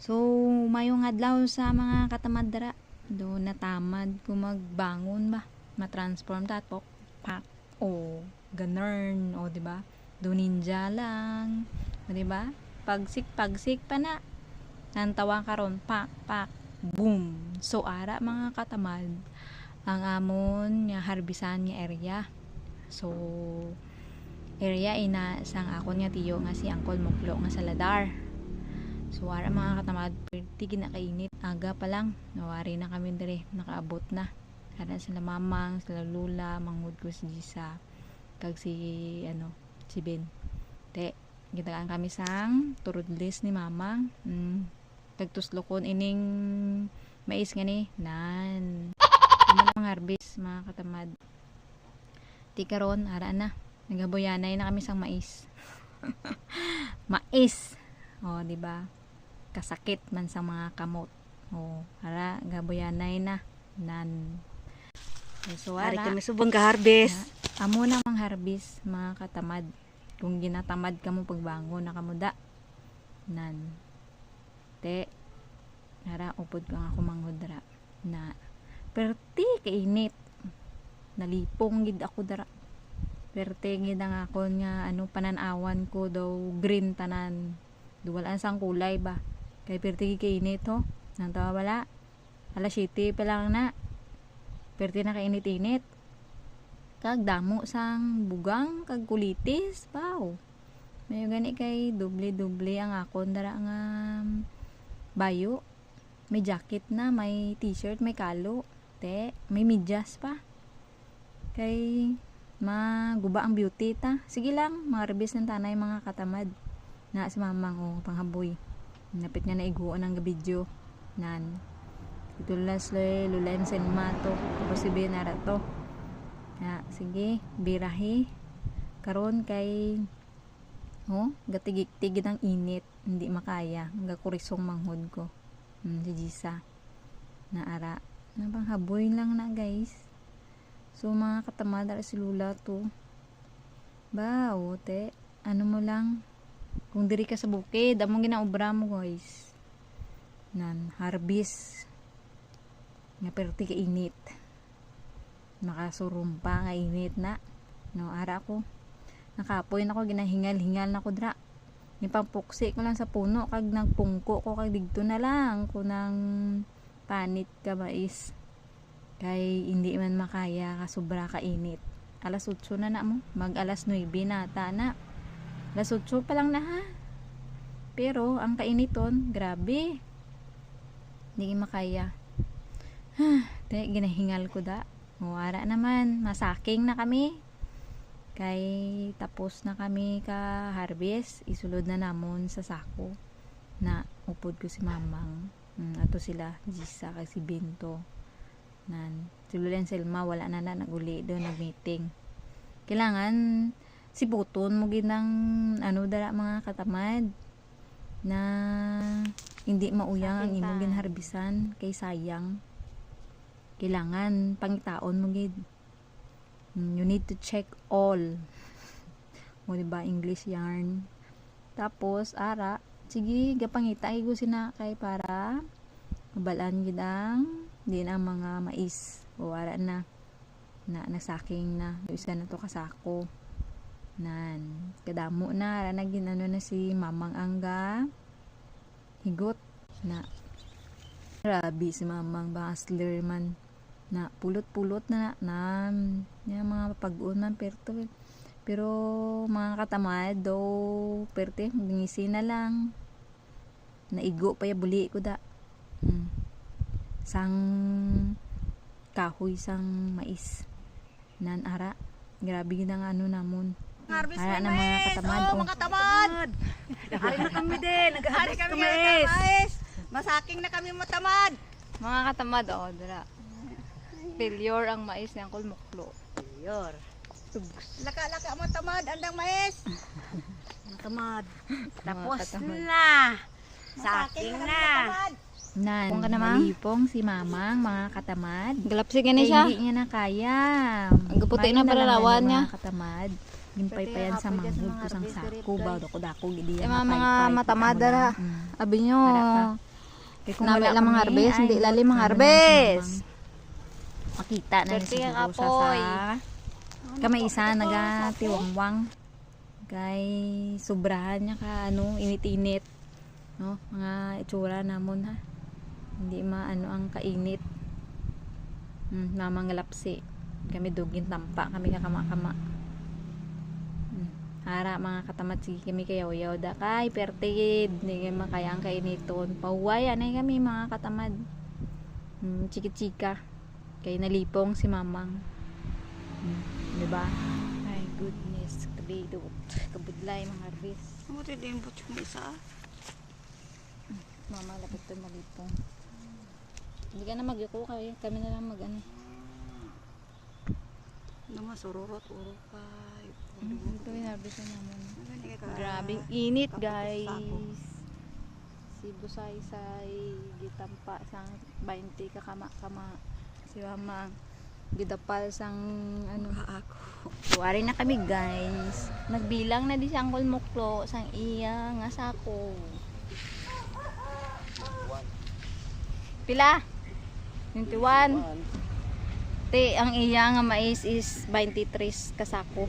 So mayong adlaw sa mga katamad dara. Do natamad ko magbangon ba, matransform tatok pak o ganern o di ba? Do ninja lang. O di ba? Pagsik pa na. Nantawa karon pak pak boom. So ara mga katamad ang amon nga harbisan nga area. So area ina sang akon nga tiyo nga si Uncle Moklo nga sa Ladar. So ara mga katamad, perti ginakainit aga pa lang. Nawari na kami dire, nakaabot na. Ara sila mamang, sila lula, mangud ko si Gisa, kag si si Ben. Te, gitagaan kami sang turudlis ni mamang. Tagtuslokon ining mais nga ni nan. Ano mga harvest mga katamad. Ti karon ara na. Nagaboyanay na kami sang mais. Mais. Oh, di ba? Kasakit man sa mga kamot. Oh, ara gaboyanay na nan. So Ari ara kami subang ka-harvest. amo na mang harvest mga katamad. Kung ginatamad ka mo pagbangon na kamuda nan. Te ara upod ko nga ako manghudra na perti kainit. Nalipong gid ako dara. Perti gid ang ako nga pananawan ko daw green tanan. Duwalaan sang kulay ba. Kay perti kainit ho. Nang tawa wala. Alas 7 pa lang na. Perti na kainit-init. Kag damo sang bugang kag kulitis. Wow. Mayo gani kay doble-doble ang akon dara nga bayo. May jacket na, may t-shirt, may kalo. Te, may medyas pa. Kay maguba ang beauty ta. Sige lang, mga rebis ng tanay mga katamad. Na si mamang panghaboy. Napit nga na iguan ang video nan itulas lulain sen mato tapos si binara to sige birahi karon kay gatigig-tigid ang init hindi makaya gakurisong manghod ko si Gisa na ara na panghaboy lang na guys. So mga katamad si lula to ba te mo lang kung diri ka sa bukid among ginaobra mo guys nan harvest nga perti ka init makasurumpa nga init na ara ko nakapoy na ko ginahingal-hingal na ko dra ni pampuksi ko lang sa puno kag nagpungko ko kag digto na lang ko nang panit ka mais kay hindi man makaya ka sobra ka init. Alas 8 na mo mag alas 9 na ta na. Alas 8 pa lang na ha. Pero ang kainiton, grabe. Hindi makaya. Te, ginahingal ko da. Ara naman, masaking na kami. Kay tapos na kami ka harvest, isulod na namon sa sako. Na upod ko si mamang. Ato sila, Gisa, kay si Binto. Nan, silulan Selma, wala na naguli doon, nag-meeting. Kailangan si buton mo ginang dara mga katamad na hindi mauyang ang imong ginharbisan kay sayang. Kailangan pangitaon mo gid. You need to check all. Mo diba English yarn. Tapos ara sige gapangita ko sina kay para mabalaan gid ang din ang mga mais. O ara na nasaking na isa na to kasako. Nan kadamo na ara naging na si mamang angga higot na grabe si mamang basler man na pulot-pulot na mga pag-uon man pero mga katamad do perte ngisi na lang naigo pa ya buli ko da sang kahoy sang mais nan ara grabe gid ang namon. Harvest Ara na na mga katamad. mga katamad. Ari na kami din. Nag-harvest kami mais. Masaking na kami matamad. Mga katamad dira. Failure ang mais ng Uncle Moklo. Failure. Laka-laka mo tamad andang mais. Matamad. Tapos na. Saking na. Nan, malipong si mamang mga katamad. Galapsi gani siya. Hindi niya na kaya. Ang gaputi na pararawan niya. Mga katamad. Gimpay pa yan sa manghud ko sang sako. Baw dako-dako gidi yan. Mga matamad dara. Abi nyo, Kaya kung Nabi wala lang mga kami, harvest, ay, hindi lalim mga ano harvest. naman si Mamang. Makita na Swerte niya ka, siguro siya Kapoy. sa kamay isa nagatiwangwang. Kay sobrahan niya ka ano, init-init. No? Mga itsura namon ha. Hindi maano ang kainit. Mamang lapsi. Kami dugin tampa, kami kakama-kama. Hara mga katamat sige kami kayaw-yaw da kay pertid hindi kami makaya ang kainiton pahuwayan ay kami mga katamad chiki-chika kay nalipong si mamang diba ay goodness kabidot kabudlay mga harvest Mabuti din butch mo isa. mama lapit to malipong hindi ka na magyuko kay kami na lang mag ano Naman sururot uro pa. ito yung harvest na naman grabing init guys si Busaysay gitampa sang 20 kakama-kama si Mamang gidapal sang ano Ako. tuwari na kami guys nagbilang na di siyang kulmuklo sang iya nga sako pila 21 te ang iya nga mais is 23 kasako